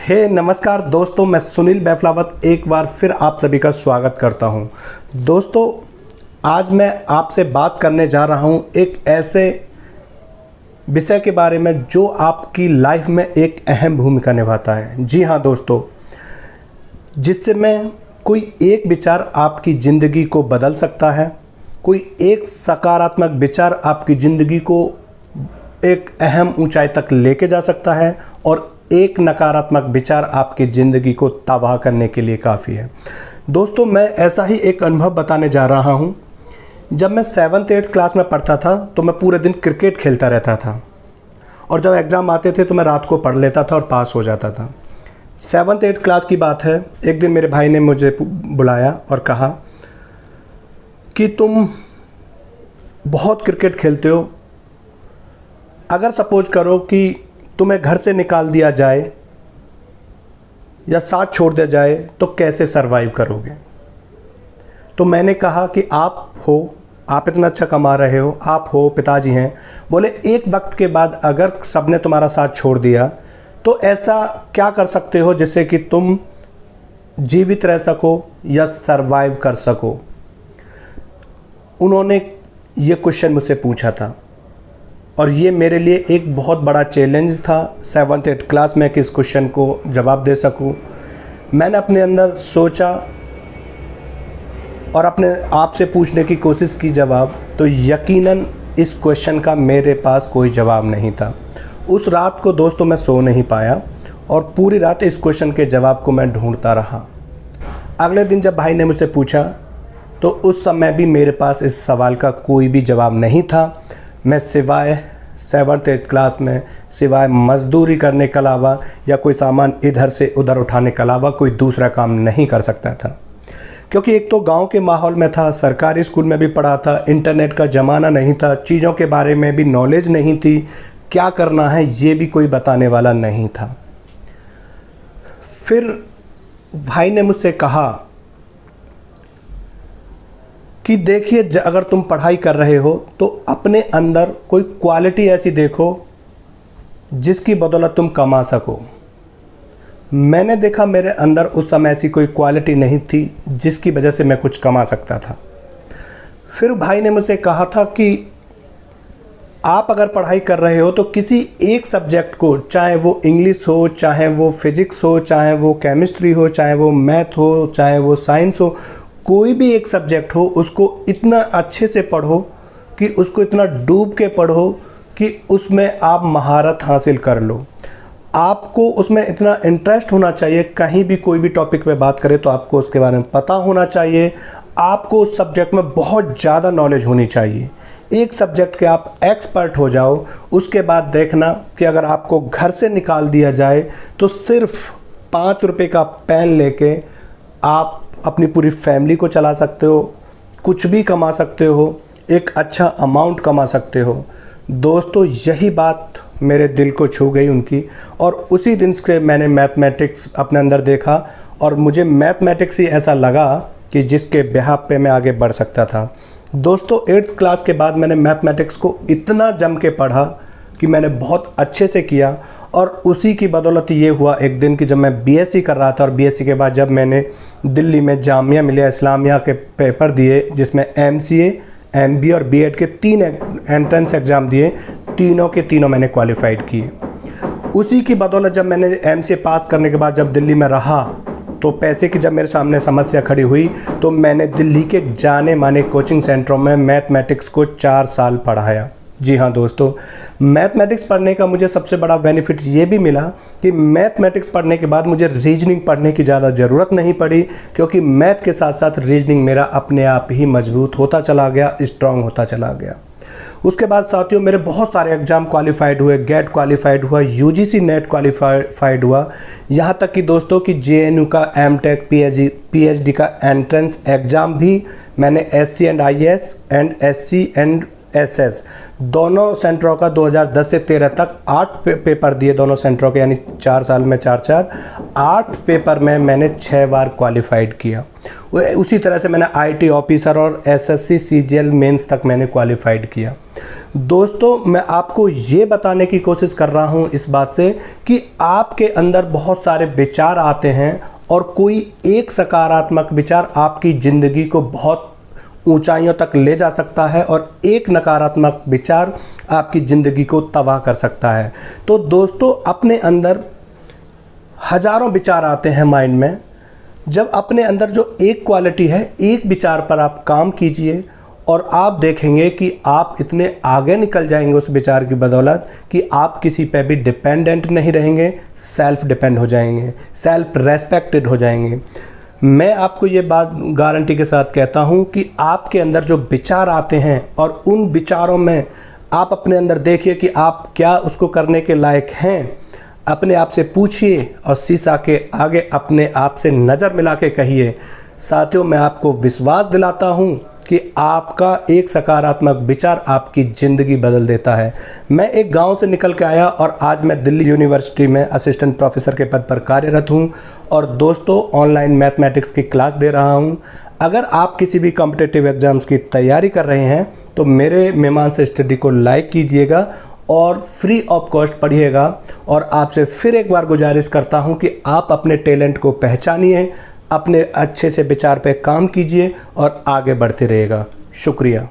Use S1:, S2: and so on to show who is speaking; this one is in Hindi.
S1: नमस्कार दोस्तों, मैं सुनील बैफलावत एक बार फिर आप सभी का स्वागत करता हूं। दोस्तों, आज मैं आपसे बात करने जा रहा हूं एक ऐसे विषय के बारे में जो आपकी लाइफ में एक अहम भूमिका निभाता है। जी हाँ दोस्तों, जिससे मैं कोई एक विचार आपकी ज़िंदगी को बदल सकता है। कोई एक सकारात्मक विचार आपकी ज़िंदगी को एक अहम ऊंचाई तक लेके जा सकता है और एक नकारात्मक विचार आपकी ज़िंदगी को तबाह करने के लिए काफ़ी है। दोस्तों, मैं ऐसा ही एक अनुभव बताने जा रहा हूं। जब मैं 7th-8th क्लास में पढ़ता था तो मैं पूरे दिन क्रिकेट खेलता रहता था और जब एग्ज़ाम आते थे तो मैं रात को पढ़ लेता था और पास हो जाता था। 7th-8th क्लास की बात है। एक दिन मेरे भाई ने मुझे बुलाया और कहा कि तुम बहुत क्रिकेट खेलते हो, अगर सपोज करो कि तुम्हें घर से निकाल दिया जाए या साथ छोड़ दिया जाए तो कैसे सरवाइव करोगे। तो मैंने कहा कि आप इतना अच्छा कमा रहे हो, आप हो, पिताजी हैं। बोले एक वक्त के बाद अगर सबने तुम्हारा साथ छोड़ दिया तो ऐसा क्या कर सकते हो जिससे कि तुम जीवित रह सको या सरवाइव कर सको। उन्होंने ये क्वेश्चन मुझसे पूछा था और ये मेरे लिए एक बहुत बड़ा चैलेंज था 7th-8th क्लास में कि इस क्वेश्चन को जवाब दे सकूं। मैंने अपने अंदर सोचा और अपने आप से पूछने की कोशिश की जवाब, तो यकीनन इस क्वेश्चन का मेरे पास कोई जवाब नहीं था। उस रात को दोस्तों मैं सो नहीं पाया और पूरी रात इस क्वेश्चन के जवाब को मैं ढूंढता रहा। अगले दिन जब भाई ने मुझसे पूछा तो उस समय भी मेरे पास इस सवाल का कोई भी जवाब नहीं था। मैं सिवाय 7th-8th क्लास में सिवाय मज़दूरी करने के अलावा या कोई सामान इधर से उधर उठाने के अलावा कोई दूसरा काम नहीं कर सकता था, क्योंकि एक तो गांव के माहौल में था, सरकारी स्कूल में भी पढ़ा था, इंटरनेट का ज़माना नहीं था, चीज़ों के बारे में भी नॉलेज नहीं थी, क्या करना है ये भी कोई बताने वाला नहीं था। फिर भाई ने मुझसे कहा कि देखिए, अगर तुम पढ़ाई कर रहे हो तो अपने अंदर कोई क्वालिटी ऐसी देखो जिसकी बदौलत तुम कमा सको। मैंने देखा मेरे अंदर उस समय ऐसी कोई क्वालिटी नहीं थी जिसकी वजह से मैं कुछ कमा सकता था। फिर भाई ने मुझसे कहा था कि आप अगर पढ़ाई कर रहे हो तो किसी एक सब्जेक्ट को, चाहे वो इंग्लिश हो, चाहे वो फिज़िक्स हो, चाहे वो केमिस्ट्री हो, चाहे वो मैथ हो, चाहे वो साइंस हो, कोई भी एक सब्जेक्ट हो, उसको इतना अच्छे से पढ़ो कि उसको इतना डूब के पढ़ो कि उसमें आप महारत हासिल कर लो। आपको उसमें इतना इंटरेस्ट होना चाहिए, कहीं भी कोई भी टॉपिक पे बात करें तो आपको उसके बारे में पता होना चाहिए। आपको उस सब्जेक्ट में बहुत ज़्यादा नॉलेज होनी चाहिए। एक सब्जेक्ट के आप एक्सपर्ट हो जाओ, उसके बाद देखना कि अगर आपको घर से निकाल दिया जाए तो सिर्फ 5 रुपये का पेन लेके आप अपनी पूरी फैमिली को चला सकते हो, कुछ भी कमा सकते हो, एक अच्छा अमाउंट कमा सकते हो। दोस्तों, यही बात मेरे दिल को छू गई उनकी, और उसी दिन से मैंने मैथमेटिक्स अपने अंदर देखा और मुझे मैथमेटिक्स ही ऐसा लगा कि जिसके बिहाफ पे मैं आगे बढ़ सकता था। दोस्तों, 8th क्लास के बाद मैंने मैथमेटिक्स को इतना जम के पढ़ा कि मैंने बहुत अच्छे से किया और उसी की बदौलत ये हुआ एक दिन कि जब मैं बीएससी कर रहा था और बीएससी के बाद जब मैंने दिल्ली में जामिया मिलिया इस्लामिया के पेपर दिए, जिसमें एमसीए, एमबीए और बीएड के 3 एंट्रेंस एग्ज़ाम दिए, तीनों के तीनों मैंने क्वालिफाइड किए। उसी की बदौलत जब मैंने एमसीए पास करने के बाद जब दिल्ली में रहा तो पैसे की जब मेरे सामने समस्या खड़ी हुई तो मैंने दिल्ली के जाने माने कोचिंग सेंटरों में मैथमेटिक्स को 4 साल पढ़ाया। जी हाँ दोस्तों, मैथमेटिक्स पढ़ने का मुझे सबसे बड़ा बेनिफिट ये भी मिला कि मैथमेटिक्स पढ़ने के बाद मुझे रीजनिंग पढ़ने की ज़्यादा ज़रूरत नहीं पड़ी, क्योंकि मैथ के साथ साथ रीजनिंग मेरा अपने आप ही मजबूत होता चला गया, स्ट्रांग होता चला गया। उसके बाद साथियों, मेरे बहुत सारे एग्ज़ाम क्वालिफाइड हुए, गेट क्वालिफाइड हुआ, यूजीसी नेट क्वालिफाइड हुआ, यहाँ तक कि दोस्तों कि जेएनयू का एमटेक पीएचडी का एंट्रेंस एग्ज़ाम भी मैंने SC and IAS and SC and SS दोनों सेंटरों का 2010 से 13 तक 8 पेपर दिए दोनों सेंटरों के, यानी 4 साल में 4 8 पेपर में मैंने 6 बार क्वालिफाइड किया। उसी तरह से मैंने आईटी ऑफिसर और एसएससी सीजीएल मेंस तक मैंने क्वालिफाइड किया। दोस्तों, मैं आपको ये बताने की कोशिश कर रहा हूँ इस बात से कि आपके अंदर बहुत सारे विचार आते हैं और कोई एक सकारात्मक विचार आपकी ज़िंदगी को बहुत ऊंचाइयों तक ले जा सकता है और एक नकारात्मक विचार आपकी ज़िंदगी को तबाह कर सकता है। तो दोस्तों, अपने अंदर हज़ारों विचार आते हैं माइंड में। जब अपने अंदर जो एक क्वालिटी है, एक विचार पर आप काम कीजिए और आप देखेंगे कि आप इतने आगे निकल जाएंगे उस विचार की बदौलत कि आप किसी पे भी डिपेंडेंट नहीं रहेंगे, सेल्फ डिपेंड हो जाएंगे, सेल्फ रेस्पेक्टेड हो जाएंगे। मैं आपको ये बात गारंटी के साथ कहता हूँ कि आपके अंदर जो विचार आते हैं और उन विचारों में आप अपने अंदर देखिए कि आप क्या उसको करने के लायक हैं। अपने आप से पूछिए और शीशा के आगे अपने आप से नज़र मिला के कहिए। साथियों, मैं आपको विश्वास दिलाता हूँ कि आपका एक सकारात्मक विचार आपकी ज़िंदगी बदल देता है। मैं एक गांव से निकल के आया और आज मैं दिल्ली यूनिवर्सिटी में असिस्टेंट प्रोफेसर के पद पर कार्यरत हूं और दोस्तों ऑनलाइन मैथमेटिक्स की क्लास दे रहा हूं। अगर आप किसी भी कॉम्पिटिटिव एग्ज़ाम्स की तैयारी कर रहे हैं तो मेरे मीमांस स्टडी को लाइक कीजिएगा और फ्री ऑफ कॉस्ट पढ़िएगा। और आपसे फिर एक बार गुजारिश करता हूं कि आप अपने टैलेंट को पहचानिए, अपने अच्छे से विचार पे काम कीजिए और आगे बढ़ते रहिएगा। शुक्रिया।